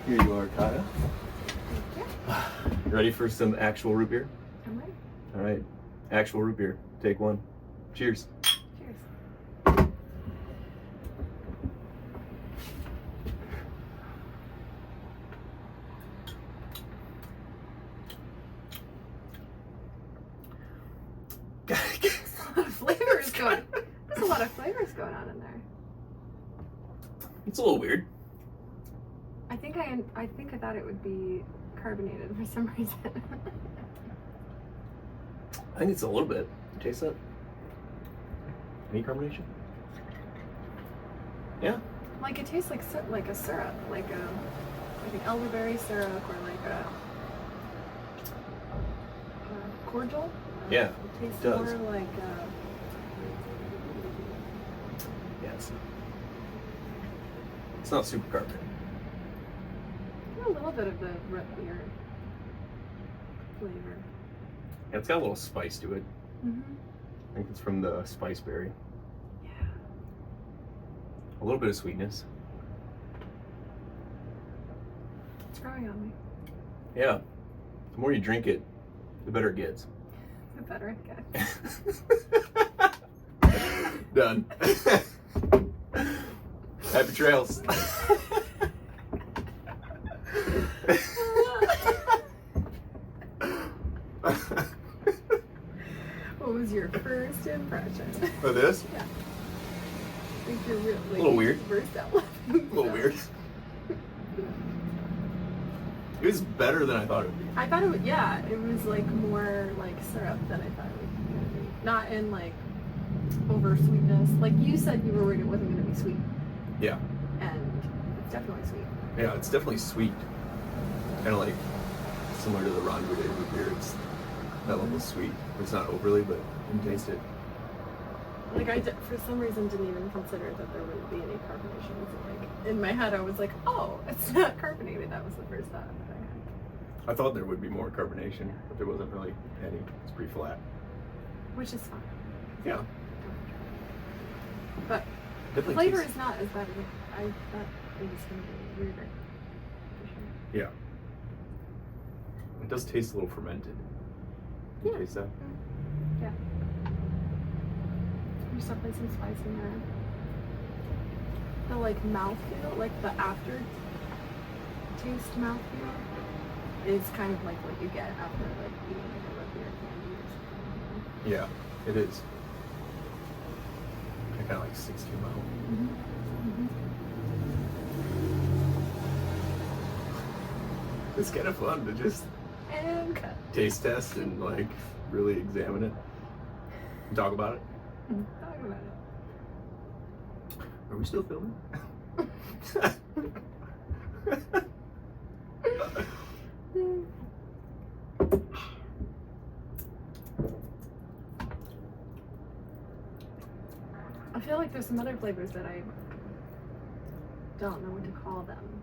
Here you are, Kaya. Ready for some actual root beer? I'm ready. All right, actual root beer. Take one. Cheers. Cheers. There's a lot of flavors going on in there. It's a little weird. I think I thought it would be carbonated for some reason. I think it's a little bit. Taste that? Any carbonation? Yeah. Like it tastes like a syrup, like an elderberry syrup, or like a cordial. Yeah, it tastes it does. more like. Yes. It's not super carbonated. A little bit of the root beer flavor. Yeah, it's got a little spice to it. Mm-hmm. I think it's from the Spice Berry. Yeah. A little bit of sweetness. It's growing on me. Yeah. The more you drink it, the better it gets. The better it gets. Done. Happy trails. What was your first impression? For this? Yeah. I think you're really A little weird. Burst out. A little weird. It was better than I thought it would be. I thought it would, yeah, it was like more like syrup than I thought it was gonna be. Not in like over sweetness. Like you said you were worried it wasn't gonna be sweet. Yeah. And it's definitely sweet. Yeah, it's definitely sweet. Kind of like similar to the Rootbeer root beer. It's that level sweet. It's not overly, but you can taste it. Like for some reason didn't even consider that there wouldn't be any carbonation. So like in my head I was like, oh, it's not carbonated. That was the first thought that I had. I thought there would be more carbonation, but there wasn't really any. It's pretty flat. Which is fine. Yeah. But the Definitely flavor tastes- is not as bad as I thought it was going to be. Weirder. For sure. Yeah. It does taste a little fermented. Can you taste that? Yeah. There's definitely some spice in there. The like mouthfeel, like the after taste mouthfeel is kind of like what you get after like eating like a root beer candy or something. Yeah, it is. It kind of like sticks to your mouth. It's kind of fun to just And cut. taste test and like really examine it and talk about it. Talk about it. Are we still filming? I feel like there's some other flavors that I don't know what to call them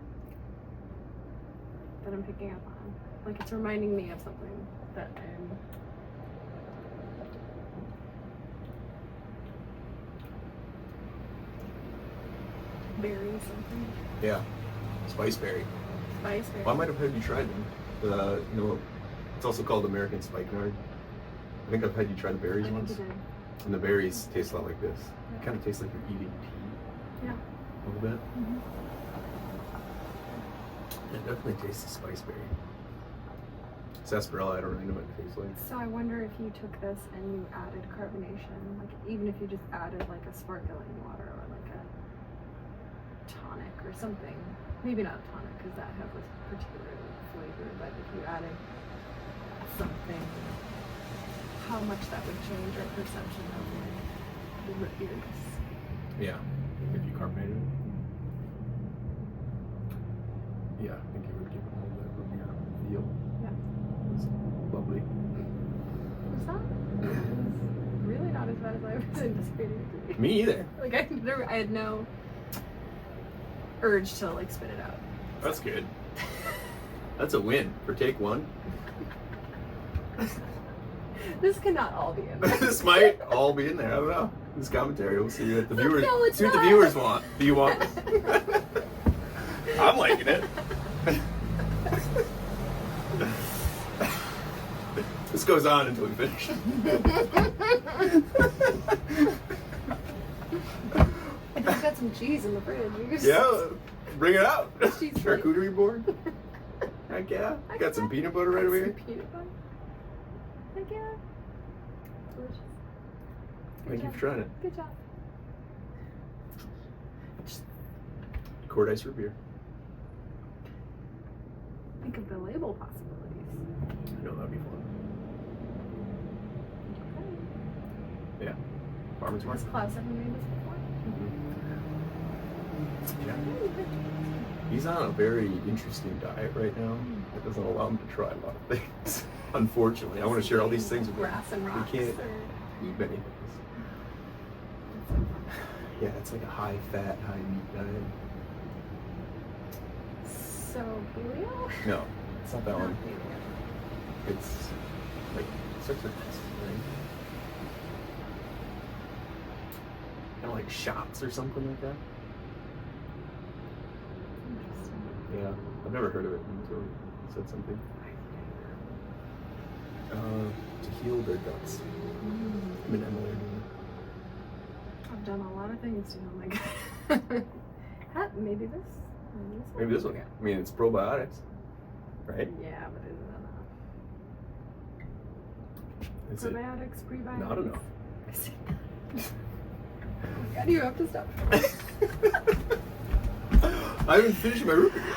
that I'm picking up on. Like it's reminding me of something that I'm berry something. Yeah, Spice Berry. Spice berry. Well, I might have had you try them. It's also called American Spikenard. I think I've had you try the berries I think once. you did. And the berries taste a lot like this. It kind of tastes like you're eating tea Yeah. a little bit. Mm-hmm. It definitely tastes the spice berry. Sarsaparilla, I don't really know what it tastes like. So I wonder if you took this and you added carbonation, like even if you just added like a sparkling water or like a tonic or something. Maybe not a tonic because that has a particular flavor, but if you added something, how much that would change our perception of like the root beers. Yeah, if you carbonated it. Yeah, I think it would give it a little bit of a feel. Yeah. It's lovely. Was that? It was really not as bad as I was anticipating it to be. Me either. Like I had no urge to like spit it out. That's good. That's a win for take one. This cannot all be in there. This might all be in there. I don't know. This commentary. We'll see what the viewers. No, it's see what the not. viewers want. Do you want? I'm liking it. This goes on until we finish. I think I've got some cheese in the fridge. Yeah, bring it out. Cheese Charcuterie board. Heck yeah. Got some peanut butter right over here. Peanut butter. Heck yeah. Delicious. Thank you for trying it. Good job. Cord ice root beer. Think of the label possibilities. I know that'd be fun. Yeah. Farmers Has market. Klaus ever made this before? Yeah. He's on a very interesting diet right now. That doesn't allow him to try a lot of things. Unfortunately, I want to share all these things with him. Grass and rocks. He can't or- eat many things. Yeah, it's like a high fat, high meat diet. So paleo? No, it's not that Not one. paleo. It's like starts with S, right? Kind of like shots or something like that. Interesting. Yeah, I've never heard of it until you said something. To heal their guts. Him and Emily are doing I've done a lot of things to heal my gut. Maybe this. it. Maybe this one. I mean, it's probiotics, right? Yeah, but is it enough? Is it Probiotics, prebiotics. not enough? God, you have to stop. I haven't finished my root beer yet.